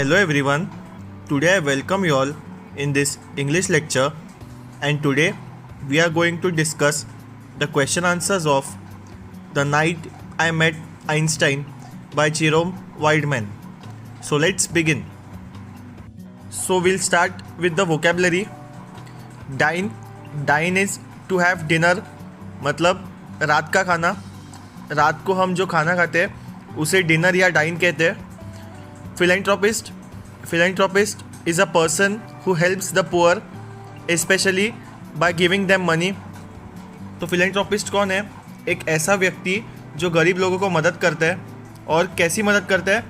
Hello everyone. Today I welcome you all in this English lecture, and today we are going to discuss the question answers of The Night I Met Einstein by Jerome Weidman. So let's begin. So we'll start with the vocabulary. Dine is to have dinner, मतलब रात का खाना. रात को हम जो खाना खाते हैं उसे डिनर या डाइन कहते हैं. Philanthropist is a person who helps the poor, especially by giving them money. तो philanthropist कौन है? एक ऐसा व्यक्ति जो गरीब लोगों को मदद करता है. और कैसी मदद करता है?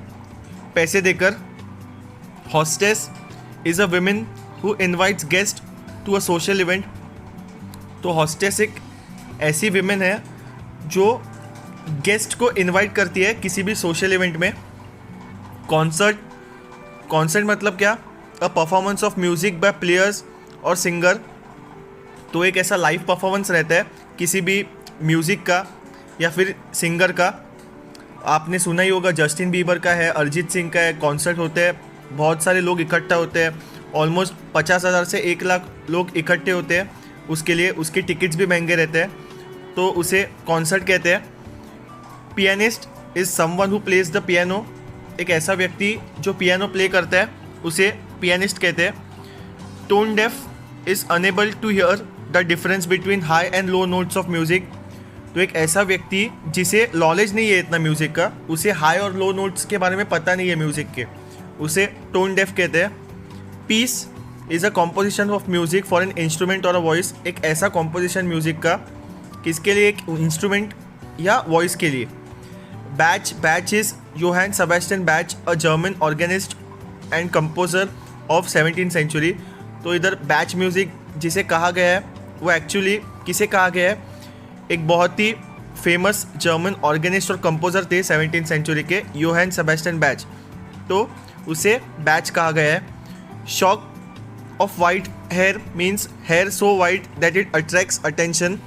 पैसे देकर. Hostess is a woman who invites guests to a social event. तो hostess एक ऐसी women है जो गेस्ट को इनवाइट करती है किसी भी सोशल इवेंट में. कॉन्सर्ट मतलब क्या? A performance of music by players और सिंगर. तो एक ऐसा लाइव परफॉर्मेंस रहता है किसी भी म्यूज़िक का या फिर सिंगर का. आपने सुना ही होगा, जस्टिन बीबर का है, अरिजीत सिंह का है. कॉन्सर्ट होते हैं, बहुत सारे लोग इकट्ठा होते हैं. ऑलमोस्ट 50,000 से 1 लाख लोग इकट्ठे होते हैं उसके लिए. उसके टिकट्स भी महंगे रहते हैं, तो उसे कॉन्सर्ट कहते हैं. Pianist is someone who plays the piano. एक ऐसा व्यक्ति जो पियानो प्ले करता है उसे पियानिस्ट कहते हैं. Tone deaf is unable to hear the difference between high and low notes of music. तो एक ऐसा व्यक्ति जिसे नॉलेज नहीं है इतना म्यूज़िक का, उसे हाई और लो नोट्स के बारे में पता नहीं है म्यूज़िक के, उसे टोन डेफ कहते हैं. Piece is a composition of music for an instrument और अ वॉइस. एक ऐसा कॉम्पोजिशन म्यूज़िक का किसके लिए? एक इंस्ट्रूमेंट या वॉइस के लिए. Bach is Johann Sebastian Bach, a German organist and composer of 17th century. तो इधर बैच म्यूज़िक जिसे कहा गया है वो एक्चुअली किसे कहा गया है? एक बहुत ही फेमस जर्मन ऑर्गेनिस्ट और कंपोज़र थे 17th सेंचुरी के, योहान सेबेस्टियन बैच. तो उसे बैच कहा गया है. Shock of white hair means hair so white that it attracts attention.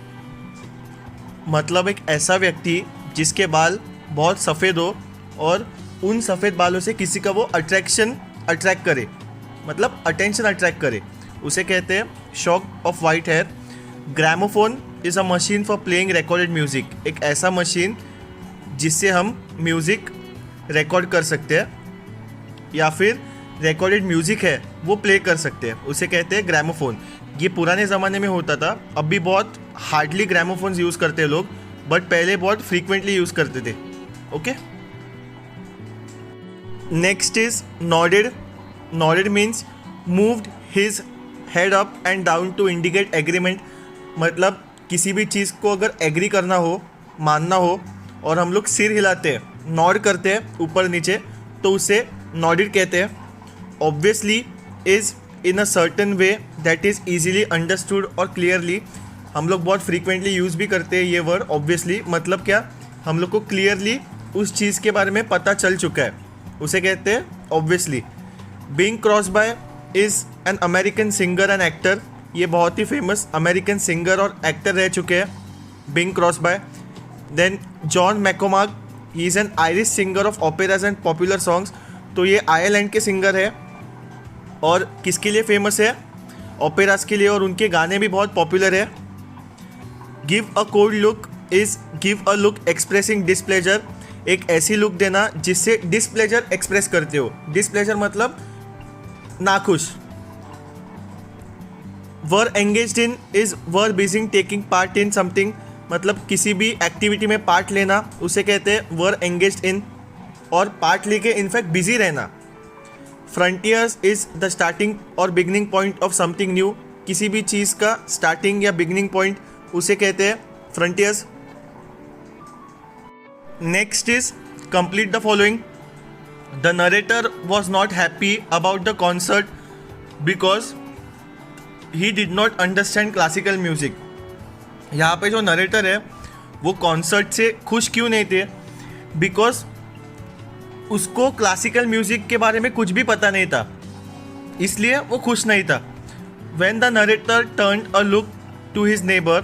मतलब एक ऐसा व्यक्ति जिसके बाल बहुत सफ़ेद हो और उन सफ़ेद बालों से किसी का वो अट्रैक्ट करे, मतलब अटेंशन अट्रैक्ट करे, उसे कहते हैं shock of white hair. Gramophone is a machine for playing recorded music. एक ऐसा मशीन जिससे हम म्यूज़िक रिकॉर्ड कर सकते हैं या फिर रिकॉर्डेड म्यूज़िक है वो प्ले कर सकते हैं, उसे कहते हैं ग्रामोफोन. ये पुराने ज़माने में होता था, अब भी बहुत हार्डली ग्रामोफोन्स यूज़ करते हैं लोग, बट पहले बहुत फ्रीक्वेंटली यूज़ करते थे. Okay. Next is nodded. Nodded means moved his head up and down to indicate agreement. मतलब किसी भी चीज़ को अगर एग्री करना हो, मानना हो, और हम लोग सिर हिलाते हैं, नॉड करते हैं ऊपर नीचे, तो उसे नॉडेड कहते हैं. Obviously is in a certain way that is easily understood और क्लियरली. हम लोग बहुत फ्रीक्वेंटली यूज़ भी करते हैं ये वर्ड ऑब्वियसली. मतलब क्या? हम लोग को क्लियरली उस चीज़ के बारे में पता चल चुका है, उसे कहते हैं obviously. Bing Crosby is an American singer and actor. ये बहुत ही फेमस अमेरिकन सिंगर और एक्टर रह चुके हैं, Bing Crosby. Then John McCormack, he is an Irish singer of operas and popular songs. तो ये आयरलैंड के सिंगर है और किसके लिए फेमस है? ओपेराज के लिए, और उनके गाने भी बहुत पॉपुलर है. Give a cold look is give a look expressing displeasure. एक ऐसी लुक देना जिससे डिसप्लेजर एक्सप्रेस करते हो. डिसप्लेजर मतलब नाखुश. Were engaged in is were busying taking part in something. मतलब किसी भी एक्टिविटी में पार्ट लेना, उसे कहते हैं वर एंगेज्ड इन, और पार्ट लेके इनफैक्ट बिजी रहना. फ्रंटियर्स इज़ द स्टार्टिंग और beginning point of something new. किसी भी चीज़ का स्टार्टिंग या बिगनिंग पॉइंट उसे कहते हैं frontiers. Next is complete the following. The narrator was not happy about the concert because he did not understand classical music. यहाँ पे जो नरेटर है वो कॉन्सर्ट से खुश क्यों नहीं थे? बिकॉज उसको क्लासिकल म्यूजिक के बारे में कुछ भी पता नहीं था, इसलिए वो खुश नहीं था. When the narrator turned a look to his neighbor,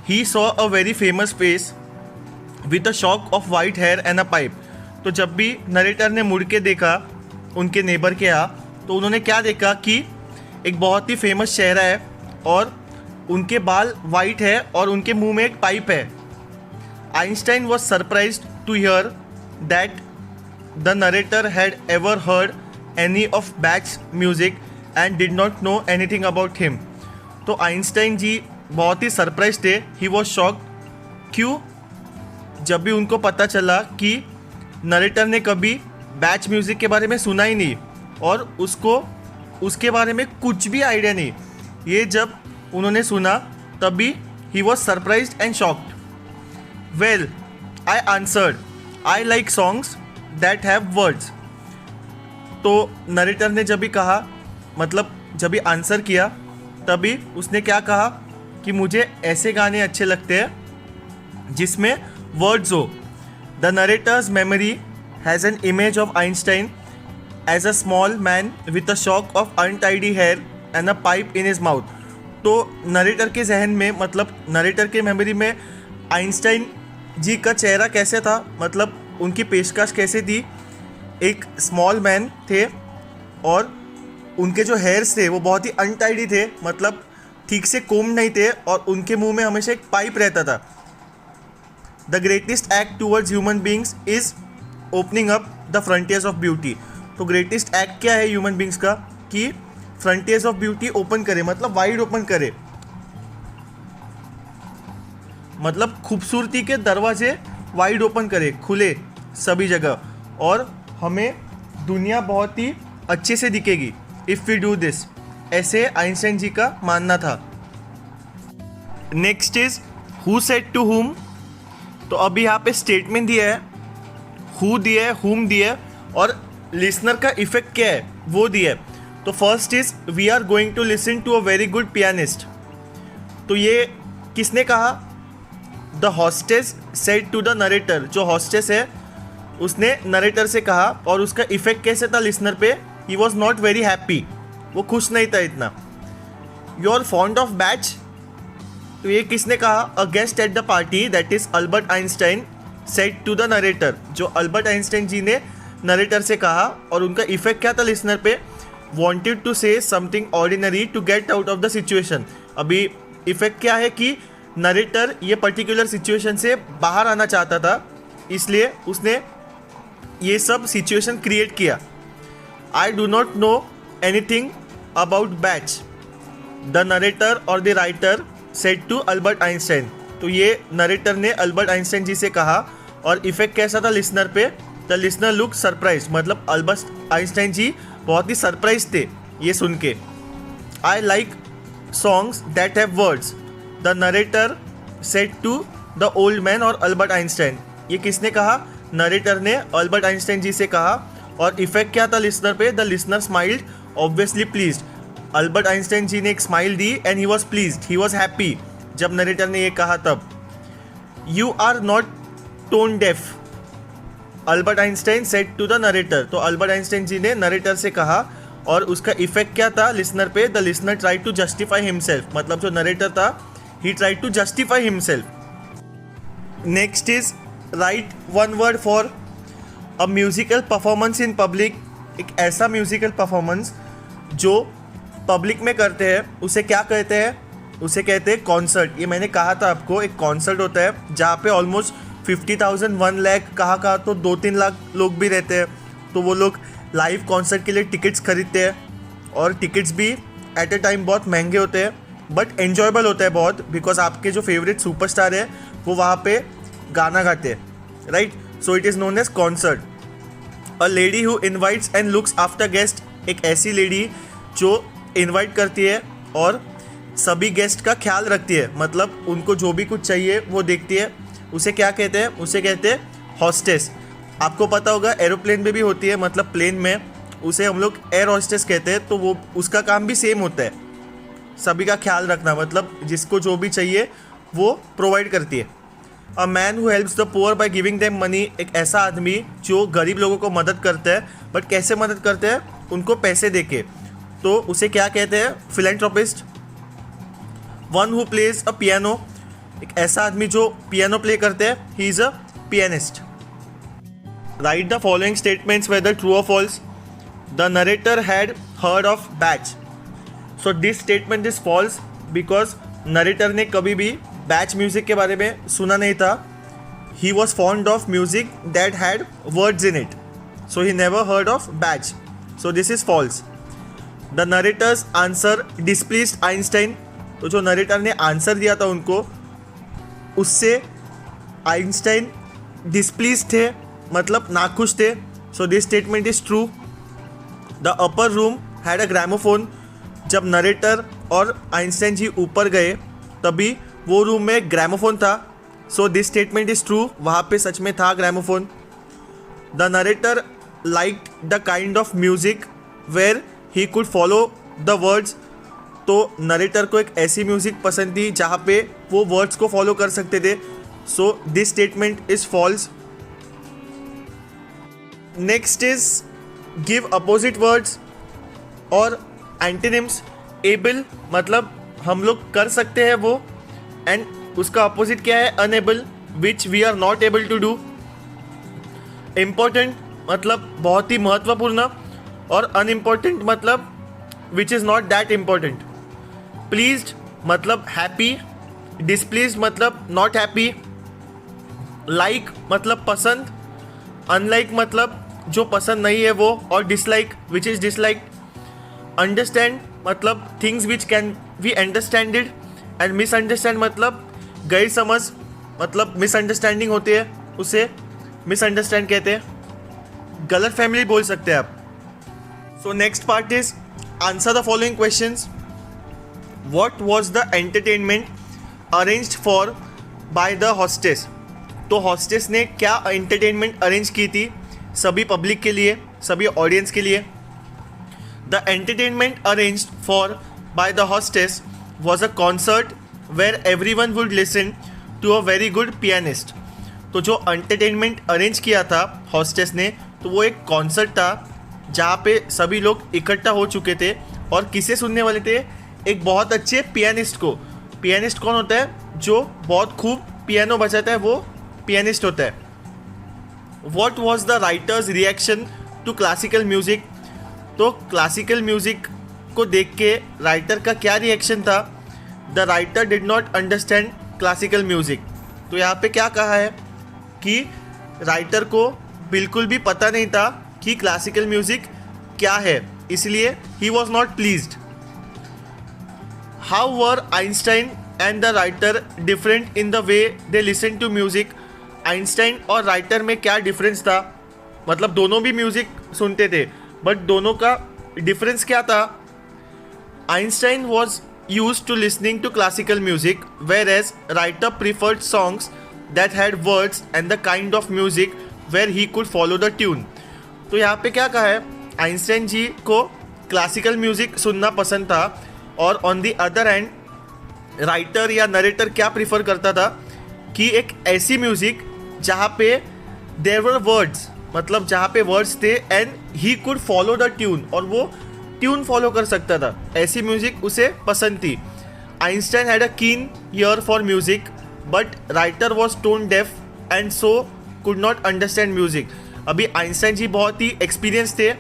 he saw a very famous face with a shock of white hair and a pipe. तो जब भी नरेटर ने मुड़ के देखा उनके नेबर के यहाँ, तो उन्होंने क्या देखा कि एक बहुत ही फेमस चेहरा है और उनके बाल वाइट है और उनके मुंह में एक पाइप है. Einstein was surprised to hear that the narrator had ever heard any of Bach music and did not know anything about him. तो आइंस्टाइन जी बहुत ही सरप्राइज थे. He was shocked. क्यों? जब भी उनको पता चला कि नरेटर ने कभी बैच म्यूज़िक के बारे में सुना ही नहीं और उसको उसके बारे में कुछ भी आइडिया नहीं. ये जब उन्होंने सुना तभी he was surprised and shocked. Well, I answered, I like songs that have words. तो नरेटर ने जब भी कहा, मतलब जब भी आंसर किया, तभी उसने क्या कहा कि मुझे ऐसे गाने अच्छे लगते हैं जिसमें वर्ड्स हो. The narrator's memory has an image of Einstein as a small man with a shock of untidy hair and a pipe in his mouth. तो नरेटर के जहन में, मतलब नरेटर के मेमोरी में आइंस्टाइन जी का चेहरा कैसे था, मतलब उनकी पेशकश कैसे थी. एक स्मॉल मैन थे और उनके जो हेयर्स थे वो बहुत ही अनटाइडी थे, मतलब ठीक से कोम नहीं थे और उनके मुंह में हमेशा एक पाइप रहता था. The greatest act towards human beings is opening up the frontiers of beauty. तो ग्रेटेस्ट एक्ट क्या है ह्यूमन बींग्स का कि फ्रंटियर्स ऑफ ब्यूटी ओपन करे, मतलब वाइड ओपन करे, मतलब खूबसूरती के दरवाजे वाइड ओपन करे, खुले सभी जगह, और हमें दुनिया बहुत ही अच्छे से दिखेगी इफ़ वी डू दिस. ऐसे आइंस्टाइन जी का मानना था. Next is who said to whom. तो अभी यहाँ पे स्टेटमेंट दिया है, हु दिया है, हुम दिया है, और लिसनर का इफेक्ट क्या है वो दिया है. तो first is we are going to listen to a very good pianist. तो ये किसने कहा? The hostess said to the narrator. जो हॉस्टेस है उसने नरेटर से कहा, और उसका इफेक्ट कैसे था लिसनर पे? He was not very happy. वो खुश नहीं था इतना. You are fond of Bach. तो ये किसने कहा? A guest at the party that is Albert Einstein said to the narrator. जो अल्बर्ट आइंस्टाइन जी ने नरेटर से कहा, और उनका इफेक्ट क्या था लिसनर पे? Wanted to say something ordinary to get out of the situation. अभी इफेक्ट क्या है कि नरेटर ये पर्टिकुलर सिचुएशन से बाहर आना चाहता था, इसलिए उसने ये सब सिचुएशन क्रिएट किया. I do not know anything about Bach, the narrator और the writer said to Albert Einstein. तो ये नरेटर ने अल्बर्ट आइंस्टाइन जी से कहा, और इफेक्ट कैसा था लिसनर पे? द लिसनर लुक सरप्राइज, मतलब अल्बर्ट आइंस्टाइन जी बहुत ही सरप्राइज थे ये सुन के. I like songs that have words, the narrator said to the old man और अल्बर्ट आइंस्टाइन. ये किसने कहा? नरेटर ने अल्बर्ट आइंस्टाइन जी से कहा, और इफेक्ट क्या था लिसनर पे? The listener smiled, obviously pleased. Albert Einstein ji ने एक स्माइल दी and he was pleased, he was happy जब नरेटर ने ये कहा तब. You are not tone deaf, Albert Einstein said to the narrator. तो अल्बर्ट आइंस्टाइन जी ने नरेटर से कहा, और उसका इफेक्ट क्या था लिसनर पे? The listener try to justify himself, मतलब जो नरेटर था he try to justify himself. Next is write one word for a musical performance in public. एक ऐसा म्यूजिकल परफॉर्मेंस जो पब्लिक में करते हैं उसे क्या कहते हैं? उसे कहते हैं कॉन्सर्ट. ये मैंने कहा था आपको, एक कॉन्सर्ट होता है जहाँ पे ऑलमोस्ट 50,000 1 लाख, कहा तो 2-3 लाख लोग भी रहते हैं. तो वो लोग लाइव कॉन्सर्ट के लिए टिकट्स खरीदते हैं, और टिकट्स भी एट ए टाइम बहुत महंगे होते हैं, बट एन्जॉयबल होता है बहुत, बिकॉज आपके जो फेवरेट सुपरस्टार है वो वहाँ पे गाना गाते हैं, right? So it is known as concert. A lady who invites and looks after guest. एक ऐसी लेडी जो इन्वाइट करती है और सभी गेस्ट का ख्याल रखती है, मतलब उनको जो भी कुछ चाहिए वो देखती है. उसे क्या कहते हैं? उसे कहते हैं हॉस्टेस. आपको पता होगा एरोप्लेन में भी होती है, मतलब प्लेन में, उसे हम लोग एयर हॉस्टेस कहते हैं. तो वो उसका काम भी सेम होता है, सभी का ख्याल रखना, मतलब जिसको जो भी चाहिए वो प्रोवाइड करती है. A man who helps the poor by giving them money. एक ऐसा आदमी जो गरीब लोगों को मदद करता है, बट कैसे मदद करते हैं? उनको पैसे देके. तो उसे क्या कहते हैं? Philanthropist. One who plays a piano. एक ऐसा आदमी जो पियानो प्ले करते हैं, he is a pianist. Write the following statements whether true or false. The narrator had heard of Bach. So this statement is false because narrator ने कभी भी batch music के बारे में सुना नहीं था. He was fond of music that had words in it. So he never heard of Bach. So this is false. The narrator's answer displeased Einstein. तो जो नरेटर ने आंसर दिया था उनको, उससे आइंस्टाइन डिस्प्लीज थे, मतलब नाखुश थे. So this statement is true. The upper room had a gramophone. जब नरेटर और आइंस्टाइन जी ऊपर गए तभी वो रूम में ग्रामोफोन था. So this statement is true. वहाँ पे सच में था gramophone. The narrator liked the kind of music where he could follow the words. तो नरेटर को एक ऐसी म्यूजिक पसंद थी जहाँ पे वो वर्ड्स को फॉलो कर सकते थे. So this statement is false. Next is give opposite words और एंटीनिम्स. एबल मतलब हम लोग कर सकते हैं वो, एंड उसका अपोजिट क्या है? Unable, which we are not able to do. Important मतलब बहुत ही महत्वपूर्ण, और अनइम्पोर्टेंट मतलब which is not that important. Pleased मतलब हैप्पी. डिस्प्लीज्ड मतलब नॉट हैप्पी. लाइक मतलब पसंद. अनलाइक मतलब जो पसंद नहीं है वो, और dislike which is dislike. Understand मतलब things which can we understand it. And misunderstand मतलब गैर समझ, मतलब मिसअंडरस्टैंडिंग होती है, उसे मिसअंडरस्टैंड कहते हैं. गलत फैमिली बोल सकते हैं आप. So next part is answer the following questions. What was the entertainment arranged for by the hostess. तो हॉस्टेस ने क्या एंटरटेनमेंट अरेंज की थी सभी पब्लिक के लिए, सभी ऑडियंस के लिए. The entertainment arranged for by the hostess was a concert where everyone would listen to a very good pianist. तो जो एंटरटेनमेंट अरेंज किया था हॉस्टेस ने, तो वो एक कॉन्सर्ट था जहाँ पे सभी लोग इकट्ठा हो चुके थे, और किसे सुनने वाले थे? एक बहुत अच्छे पियानिस्ट को. पियानिस्ट कौन होता है? जो बहुत खूब पियानो बजाता है, वो पियानिस्ट होता है. What was the writer's reaction to classical music. तो क्लासिकल म्यूज़िक को देख के राइटर का क्या रिएक्शन था? The writer did not understand classical music. तो यहाँ पे क्या कहा है कि राइटर को बिल्कुल भी पता नहीं था कि क्लासिकल म्यूज़िक क्या है, इसलिए he was not pleased. How were Einstein and the writer different in the way they listen to music. Einstein और राइटर में क्या डिफरेंस था? मतलब दोनों भी म्यूज़िक सुनते थे, बट दोनों का डिफरेंस क्या था? Einstein was used to listening to classical music, whereas writer preferred songs that had words and the kind of music where he could follow the tune. तो यहाँ पे क्या कहा है? आइंस्टाइन जी को क्लासिकल म्यूज़िक सुनना पसंद था, और on the other hand writer या नरेटर क्या प्रीफर करता था कि एक ऐसी म्यूज़िक जहाँ पे देयर वर वर्ड्स, मतलब जहाँ पे वर्ड्स थे, and he could follow the tune, और वो ट्यून फॉलो कर सकता था. ऐसी म्यूज़िक उसे पसंद थी. आइंस्टाइन हैड अ कीन year for music, but writer was tone deaf and so could not understand music. अभी आइंस्टाइन जी बहुत ही एक्सपीरियंस थे,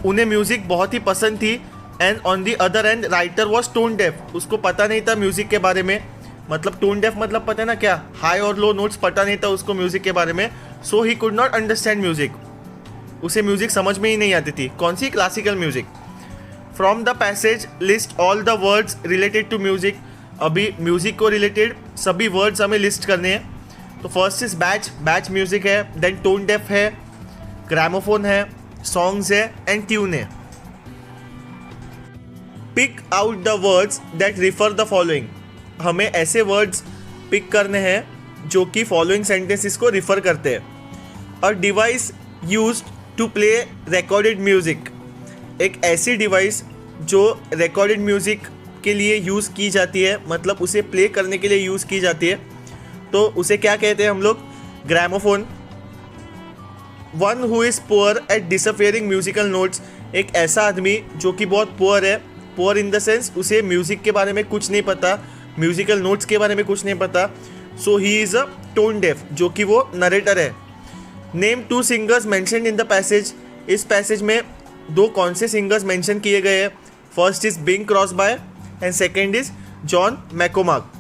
उन्हें म्यूज़िक बहुत ही पसंद थी, and on the other and writer was tone deaf. उसको पता नहीं था म्यूज़िक के बारे में. मतलब टोन डेफ मतलब पता है ना क्या? हाई और लो नोट्स पता नहीं था उसको म्यूज़िक के बारे में. So he could not understand music. उसे म्यूज़िक समझ में ही नहीं आती थी. कौन सी? Classical music. From the passage list all the words related to music. अभी म्यूज़िक को रिलेटेड सभी वर्ड्स हमें लिस्ट करने हैं. तो first is Bach. Bach music है, देन टोन डेफ है, ग्रामोफोन है, सॉन्ग्स है, एंड ट्यून है. Pick out the words that refer the following. हमें ऐसे वर्ड्स पिक करने हैं जो कि फॉलोइंग सेंटेंसेस को रिफर करते हैं. A device used to play recorded music. एक ऐसी डिवाइस जो रिकॉर्डेड म्यूज़िक के लिए यूज़ की जाती है, मतलब उसे प्ले करने के लिए यूज़ की जाती है, तो उसे क्या कहते हैं हम लोग? Gramophone. One who is poor at disappearing musical notes. एक ऐसा आदमी जो कि बहुत पुअर है. पुअर इन द सेंस उसे म्यूज़िक के बारे में कुछ नहीं पता, म्यूजिकल नोट्स के बारे में कुछ नहीं पता. So he is a tone deaf, जो कि वो नरेटर है. Name two singers mentioned in the passage. इस पैसेज में दो कौन से सिंगर्स मेंशन किए गए हैं? First is Bing Crosby and second is John McCormack.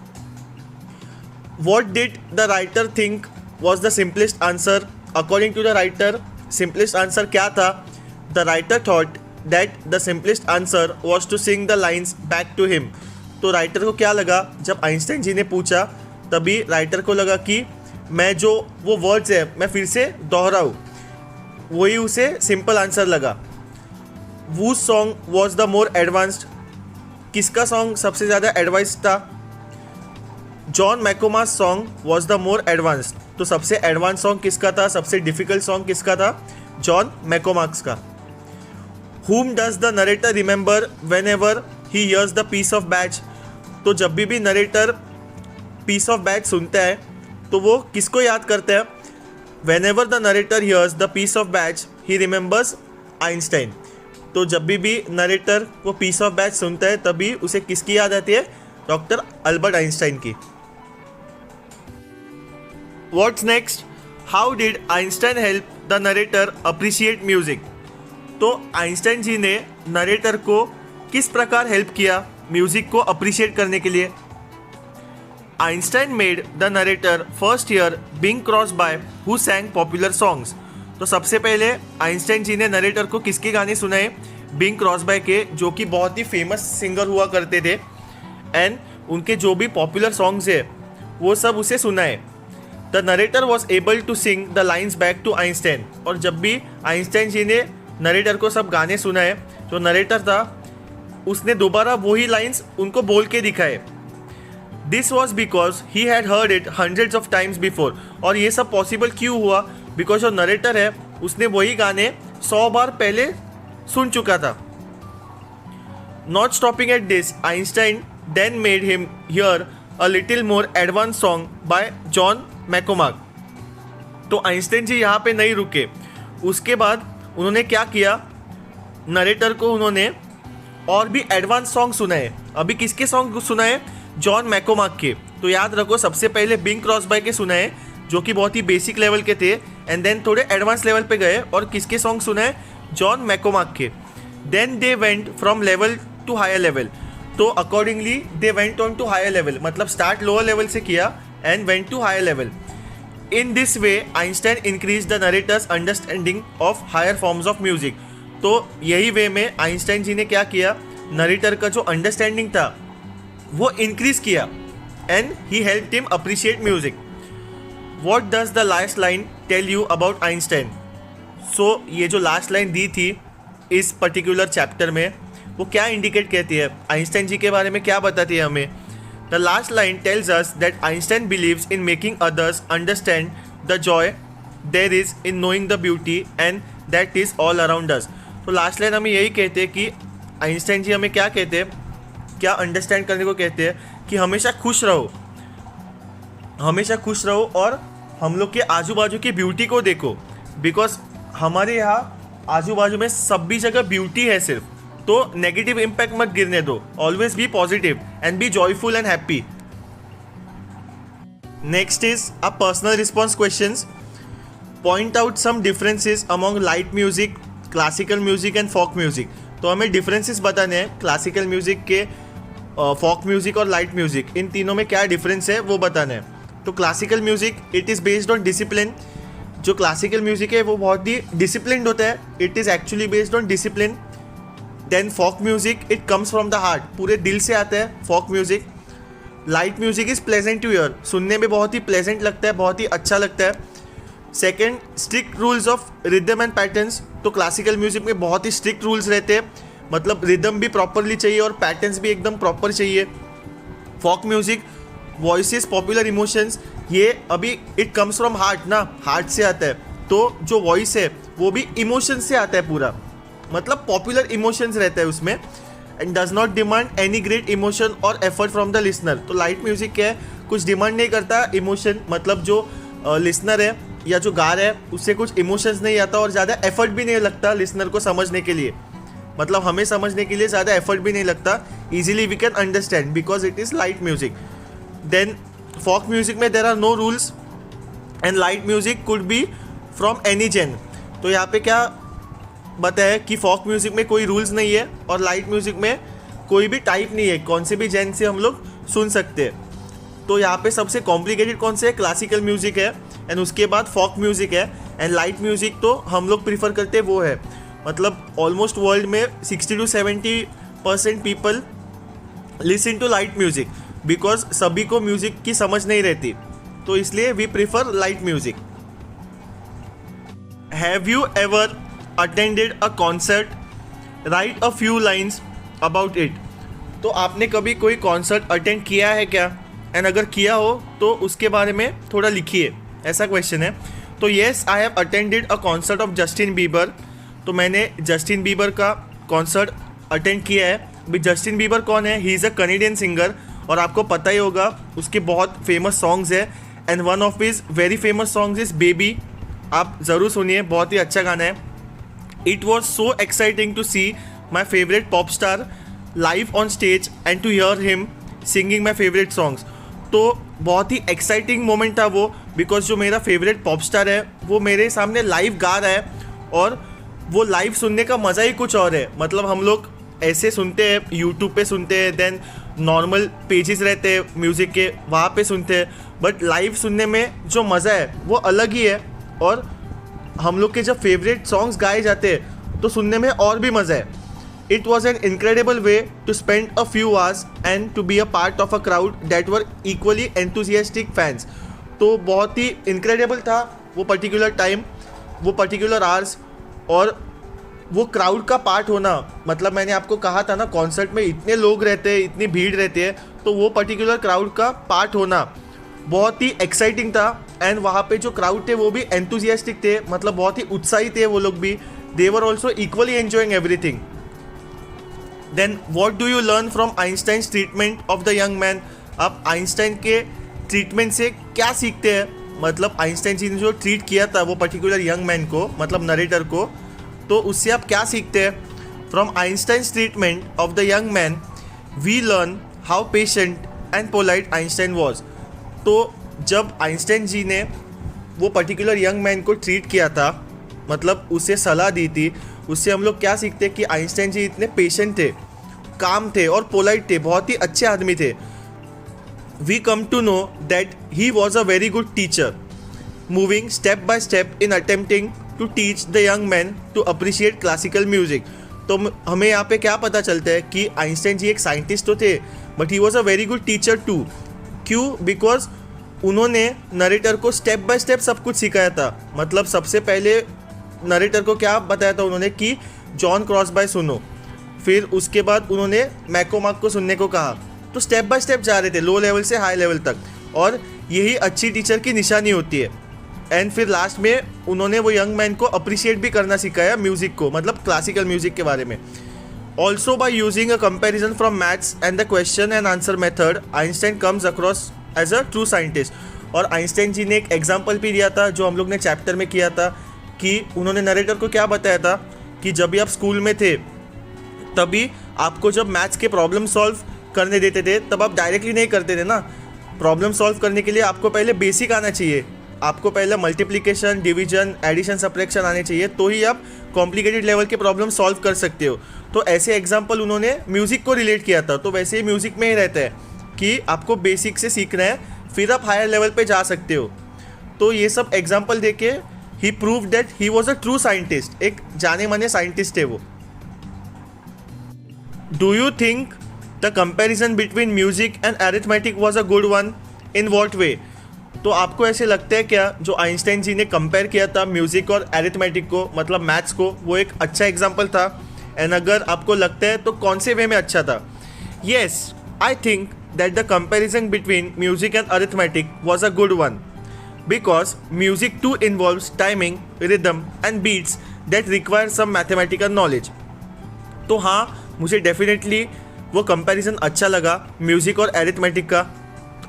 What did the writer think was the simplest answer? According to the writer, simplest answer क्या था? The writer thought that the simplest answer was to sing the lines back to him. तो writer को क्या लगा जब Einstein ji ने पूछा, तभी राइटर को लगा कि मैं जो वो वर्ड्स है मैं फिर से दोहराऊँ, वही उसे सिंपल आंसर लगा. Whose song was the more advanced? किसका सॉन्ग सबसे ज़्यादा एडवांस था? John McCormack's song was the more advanced. तो सबसे एडवांस सॉन्ग किसका था? सबसे डिफिकल्ट सॉन्ग किसका था? जॉन मैकोमाक्स का. Whom does the narrator remember whenever he hears the piece of badge? तो जब भी नरेटर पीस ऑफ बैच सुनता है तो वो किसको याद करता है? Whenever the narrator hears the piece of badge, he remembers Einstein. तो जब भी नरेटर वो पीस ऑफ बैच सुनता है तभी उसे किसकी याद आती है? डॉक्टर अल्बर्ट आइंस्टाइन की. What's next? How did Einstein help the narrator appreciate music? तो आइंस्टाइन जी ने नरेटर को किस प्रकार हेल्प किया म्यूजिक को अप्रिशिएट करने के लिए? Einstein made the narrator first hear Bing Crosby who sang popular songs. तो सबसे पहले आइंस्टाइन जी ने नरेटर को किसके गाने सुनाए? बिंग क्रॉसबाय के, जो कि बहुत ही फेमस सिंगर हुआ करते थे, एंड उनके जो भी पॉपुलर सॉन्ग्स है वो सब उसे सुनाए. The narrator was able to sing the lines back to Einstein. और जब भी आइंस्टाइन जी ने नरेटर को सब गाने सुनाए, जो नरेटर था उसने दोबारा वही लाइन्स उनको बोल के दिखाए. This was because he had heard it hundreds of times before. और ये सब पॉसिबल क्यों हुआ? बिकॉज जो नरेटर है उसने वही गाने 100 बार पहले सुन चुका था. Not stopping at this, Einstein then made him hear a little more advanced song by John मैकोमाक. तो आइंस्टाइन जी यहाँ पे नहीं रुके. उसके बाद उन्होंने क्या किया? नरेटर को उन्होंने और भी एडवांस सॉन्ग सुनाए. अभी किसके सॉन्ग सुनाए? जॉन मैकोमाक के. तो याद रखो, सबसे पहले बिंग क्रॉसबाय के सुनाए जो कि बहुत ही बेसिक लेवल के थे, एंड देन थोड़े एडवांस लेवल पे गए और किसके सॉन्ग सुनाए? जॉन मैकोमाक के. Then they went from level to higher level. तो accordingly they went on to higher level, मतलब स्टार्ट लोअर लेवल से किया and went to higher level. In this way Einstein increase the narrator's understanding of higher forms of music. तो यही वे में Einstein ji ने क्या किया? नरेटर का जो अंडरस्टैंडिंग था वो इंक्रीज किया, and he helped him appreciate music. What does the last line tell you about Einstein? So ये जो लास्ट लाइन दी थी इस पर्टिकुलर चैप्टर में, वो क्या इंडिकेट कहती है? आइंस्टाइन जी के बारे में क्या बताती है हमें? The last line tells us that Einstein believes in making others understand the joy there is in knowing the beauty and that is all around us. तो लास्ट लाइन हमें यही कहते हैं कि आइंस्टाइन जी हमें क्या कहते हैं, क्या अंडरस्टैंड करने को कहते हैं कि हमेशा खुश रहो, हमेशा खुश रहो और हम लोग के आजू बाजू की ब्यूटी को देखो. बिकॉज हमारे यहाँ आजू बाजू में सभी जगह ब्यूटी है सिर्फ. तो नेगेटिव इम्पैक्ट मत गिरने दो. Always be positive and be joyful and happy. Next is a personal response questions. Point out some differences among light music, classical music and folk music. तो हमें डिफरेंसेस बताने हैं क्लासिकल म्यूजिक के, folk music और light music. इन तीनों में क्या डिफरेंस है वो बताना है. तो classical music it is based on discipline. जो क्लासिकल म्यूजिक है वो बहुत ही डिसिप्लिन्ड होता है. It is actually based on discipline. Then folk music it comes from the heart, पूरे दिल से आता है folk music. Light music is pleasant to ear, सुनने में बहुत ही प्लेजेंट लगता है, बहुत ही अच्छा लगता है. Second, strict rules of rhythm and patterns. तो क्लासिकल म्यूजिक में बहुत ही स्ट्रिक्ट रूल्स रहते हैं, मतलब रिदम भी प्रॉपरली चाहिए और पैटर्न्स भी एकदम प्रॉपर चाहिए. Folk music voices, popular emotions, ये अभी इट कम्स फ्रॉम हार्ट ना, हार्ट से आता है. तो जो वॉइस है वो भी इमोशन से आता है पूरा, मतलब पॉपुलर इमोशंस रहता है उसमें. And does not demand any great emotion और एफर्ट फ्रॉम द लिसनर. तो लाइट म्यूजिक क्या है, कुछ डिमांड नहीं करता इमोशन, मतलब जो लिसनर है या जो गा रहा है उससे कुछ इमोशंस नहीं आता और ज़्यादा एफर्ट भी नहीं लगता लिसनर को समझने के लिए, मतलब हमें समझने के लिए ज़्यादा एफर्ट भी नहीं लगता. Easily we can understand because it is light music. Then folk music में there are no rules and light music could be from any genre. तो यहाँ पे क्या बताया कि फॉक म्यूज़िक में कोई रूल्स नहीं है और लाइट म्यूज़िक में कोई भी टाइप नहीं है, कौन से भी जेन से हम लोग सुन सकते हैं। तो यहाँ पे सबसे कॉम्प्लिकेटेड कौन से है, क्लासिकल म्यूज़िक है, एंड उसके बाद फॉक म्यूज़िक है, एंड लाइट म्यूज़िक तो हम लोग प्रीफर करते हैं वो है, मतलब ऑलमोस्ट वर्ल्ड में 60 to 70% people listen to light music, because सभी को म्यूज़िक की समझ नहीं रहती, तो इसलिए we prefer light music. Have you ever attended a concert, write a few lines about it. तो आपने कभी कोई कॉन्सर्ट अटेंड किया है क्या, एंड अगर किया हो तो उसके बारे में थोड़ा लिखिए, ऐसा क्वेश्चन है। तो yes, I have attended a concert of Justin Bieber. तो मैंने जस्टिन बीबर का कॉन्सर्ट अटेंड किया है। भी जस्टिन बीबर कौन है, he is a Canadian singer, और आपको पता ही होगा उसके बहुत फेमस सॉन्ग्स है, and one of his very famous songs is Baby. आप ज़रूर सुनिए, बहुत ही अच्छा गाना है। It was so exciting to see my favourite pop star live on stage and to hear him singing my favourite songs. तो बहुत ही एक्साइटिंग मोमेंट था वो, बिकॉज जो मेरा फेवरेट पॉप स्टार है वो मेरे सामने लाइव गा रहा है, और वो लाइव सुनने का मज़ा ही कुछ और है। मतलब हम लोग ऐसे सुनते हैं, यूट्यूब पे सुनते हैं, देन नॉर्मल पेजेस रहते हैं म्यूज़िक के, वहाँ पे सुनते हैं, बट लाइव सुनने में जो मज़ा है वो अलग ही है। और हम लोग के जब फेवरेट सॉन्ग्स गाए जाते हैं तो सुनने में और भी मज़ा है। It was an incredible way to spend a few hours and to be a part of a crowd that were equally enthusiastic fans. तो बहुत ही incredible था वो पर्टिकुलर टाइम, वो पर्टिकुलर आवर्स, और वो क्राउड का पार्ट होना। मतलब मैंने आपको कहा था ना, कॉन्सर्ट में इतने लोग रहते हैं, इतनी भीड़ रहती है, तो वो पर्टिकुलर क्राउड का पार्ट होना बहुत ही एक्साइटिंग था। एंड वहाँ पे जो क्राउड थे वो भी एंथुजियास्टिक थे, मतलब बहुत ही उत्साही थे वो लोग भी। They were also equally enjoying everything. Then what do you learn from Einstein treatment of the young man. आप आइंस्टाइन के ट्रीटमेंट से क्या सीखते हैं, मतलब आइंस्टाइन जी ने जो ट्रीट किया था वो पर्टिकुलर यंग मैन को, मतलब नरेटर को, तो उससे आप क्या सीखते हैं। From Einstein treatment of the young man we learn how patient and polite Einstein was. तो जब आइंस्टाइन जी ने वो पर्टिकुलर यंग मैन को ट्रीट किया था, मतलब उसे सलाह दी थी, उससे हम लोग क्या सीखते हैं कि आइंस्टाइन जी इतने पेशेंट थे, काम थे और पोलाइट थे, बहुत ही अच्छे आदमी थे। We come to know that he was a very good teacher, moving step by step in attempting to teach the young man to appreciate classical music. तो हमें यहाँ पे क्या पता चलता है कि आइंस्टाइन जी एक साइंटिस्ट तो थे, but he was a very good teacher too. क्यों? बिकॉज उन्होंने नरेटर को स्टेप बाय स्टेप सब कुछ सिखाया था। मतलब सबसे पहले नरेटर को क्या बताया था उन्होंने कि जॉन क्रॉसबाय सुनो, फिर उसके बाद उन्होंने मैकोमार्क को सुनने को कहा। तो स्टेप बाय स्टेप जा रहे थे, लो लेवल से हाई लेवल तक, और यही अच्छी टीचर की निशानी होती है। एंड फिर लास्ट में उन्होंने वो यंग मैन को अप्रिशिएट भी करना सिखाया म्यूज़िक को, मतलब क्लासिकल म्यूज़िक के बारे में। Also by using a comparison from maths and the question and answer method, Einstein comes across as a true scientist. और आइंस्टाइन जी ने एक एग्जाम्पल भी दिया था जो हम लोग ने चैप्टर में किया था, कि उन्होंने नरेटर को क्या बताया था कि जब भी आप स्कूल में थे तभी आपको जब मैथ्स के प्रॉब्लम सॉल्व करने देते थे तब आप डायरेक्टली नहीं करते थे ना। प्रॉब्लम सॉल्व करने के लिए आपको पहले बेसिक आना चाहिए, आपको पहले मल्टीप्लिकेशन, डिवीजन, एडिशन, सब्ट्रैक्शन आने चाहिए, तो ही आप कॉम्प्लिकेटेड लेवल के प्रॉब्लम सॉल्व कर सकते हो। तो ऐसे एग्जाम्पल उन्होंने म्यूज़िक को रिलेट किया था। तो वैसे ही म्यूज़िक में ही रहता है कि आपको बेसिक से सीखना है, फिर आप हायर लेवल पे जा सकते हो। तो ये सब एग्जाम्पल देके ही prove that he was a true scientist, एक जाने माने साइंटिस्ट है वो। Do you think the comparison between music and arithmetic was a good one, in what way. तो आपको ऐसे लगता है क्या जो आइंस्टाइन जी ने कंपेयर किया था म्यूजिक और अरिथमेटिक को, मतलब मैथ्स को, वो एक अच्छा एग्जाम्पल था। एंड अगर आपको लगता है तो कौन से वे में अच्छा था। Yes, I think that the comparison between music and arithmetic was a good one, because music too involves timing, rhythm and beats that require some mathematical knowledge। तो हाँ, मुझे डेफिनेटली वो कंपैरिजन अच्छा लगा म्यूज़िक और एरिथमेटिक का।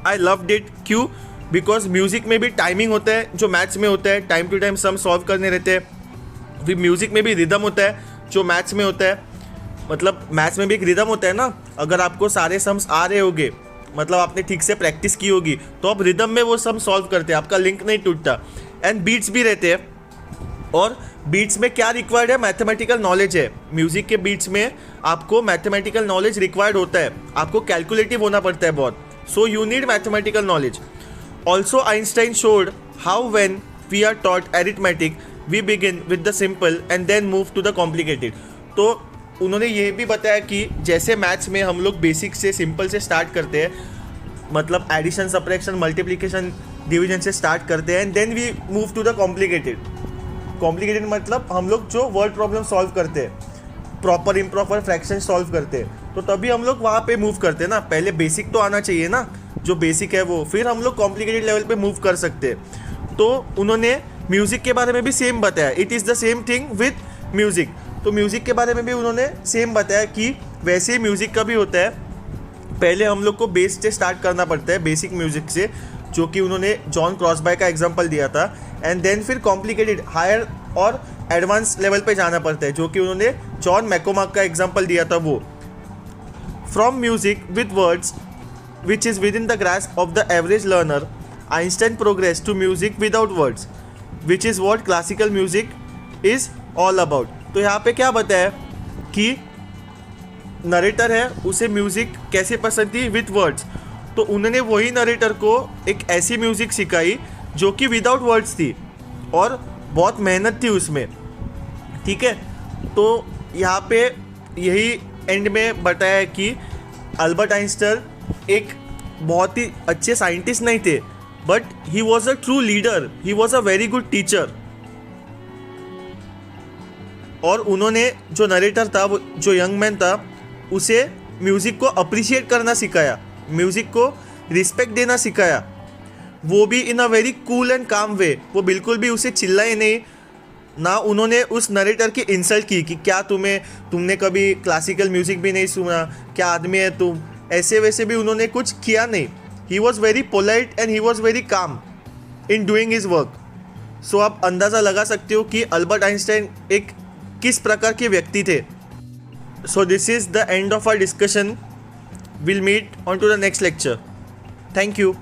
I loved it. क्यों? Because music में भी टाइमिंग होता है जो मैथ्स में होता है, time to time sum solve करने रहते हैं। फिर म्यूज़िक में भी रिदम होता है जो मैथ्स में होता है, मतलब मैथ्स में भी एक रिदम होता है ना। अगर आपको सारे सम्स आ रहे होंगे, मतलब आपने ठीक से प्रैक्टिस की होगी, तो आप रिदम में वो सम सॉल्व करते हैं, आपका लिंक नहीं टूटता। एंड बीट्स भी रहते हैं, और बीट्स में क्या रिक्वायर्ड है, मैथमेटिकल नॉलेज है। म्यूजिक के बीट्स में आपको मैथमेटिकल नॉलेज रिक्वायर्ड होता है, आपको कैलकुलेटिव होना पड़ता है बहुत, so you need mathematical knowledge. Also Einstein showed how when we are taught arithmetic we begin with the simple and then move to the complicated. तो उन्होंने ये भी बताया कि जैसे मैथ्स में हम लोग बेसिक से सिंपल से स्टार्ट करते हैं, मतलब एडिशन सब्ट्रैक्शन मल्टीप्लिकेशन डिवीजन से स्टार्ट करते हैं, and then we move to the complicated. Complicated मतलब हम लोग जो वर्ड प्रॉब्लम सॉल्व करते हैं, प्रॉपर इम्प्रॉपर फ्रैक्शन सॉल्व करते हैं, तो तभी हम लोग वहाँ पे मूव करते हैं ना। पहले बेसिक तो आना चाहिए ना, जो बेसिक है वो, फिर हम लोग कॉम्प्लिकेटेड लेवल पे मूव कर सकते हैं। तो उन्होंने म्यूज़िक के बारे में भी सेम बताया, it is the same thing with music. तो म्यूज़िक के बारे में भी उन्होंने सेम बताया कि वैसे ही म्यूज़िक का भी होता है, पहले हम लोग को बेस से स्टार्ट करना पड़ता है, बेसिक म्यूज़िक से, जो कि उन्होंने जॉन क्रॉसबाय का एग्जांपल दिया था, एंड देन फिर कॉम्प्लिकेटेड हायर और एडवांस लेवल पे जाना पड़ता है, जो कि उन्होंने जॉन मैकोमाक का एग्जांपल दिया था वो। From music with words which is within the grasp of the average learner, Einstein progress to music without words which is what classical music is all about. तो यहाँ पे क्या बताया कि नरेटर है, उसे म्यूज़िक कैसे पसंद थी, विथ वर्ड्स। तो उन्होंने वही नरेटर को एक ऐसी म्यूज़िक सिखाई जो कि विदाउट वर्ड्स थी और बहुत मेहनत थी उसमें, ठीक है। तो यहाँ पे यही एंड में बताया कि अल्बर्ट आइंस्टाइन एक बहुत ही अच्छे साइंटिस्ट नहीं थे, but he was a true leader, he was a very good teacher. और उन्होंने जो नरेटर था, वो जो यंग मैन था, उसे म्यूज़िक को अप्रिशिएट करना सिखाया, म्यूज़िक को रिस्पेक्ट देना सिखाया, वो भी इन अ वेरी कूल एंड काम वे। वो बिल्कुल भी उसे चिल्लाए नहीं ना, उन्होंने उस नरेटर की इंसल्ट की कि क्या तुमने कभी क्लासिकल म्यूज़िक भी नहीं सुना, क्या आदमी है तुम, ऐसे वैसे भी उन्होंने कुछ किया नहीं। He was very polite and he was very calm in doing his work. So आप अंदाज़ा लगा सकते हो कि अल्बर्ट आइंस्टाइन एक किस प्रकार के व्यक्ति थे। So this is the end of our discussion. Will meet on to the next lecture. Thank you.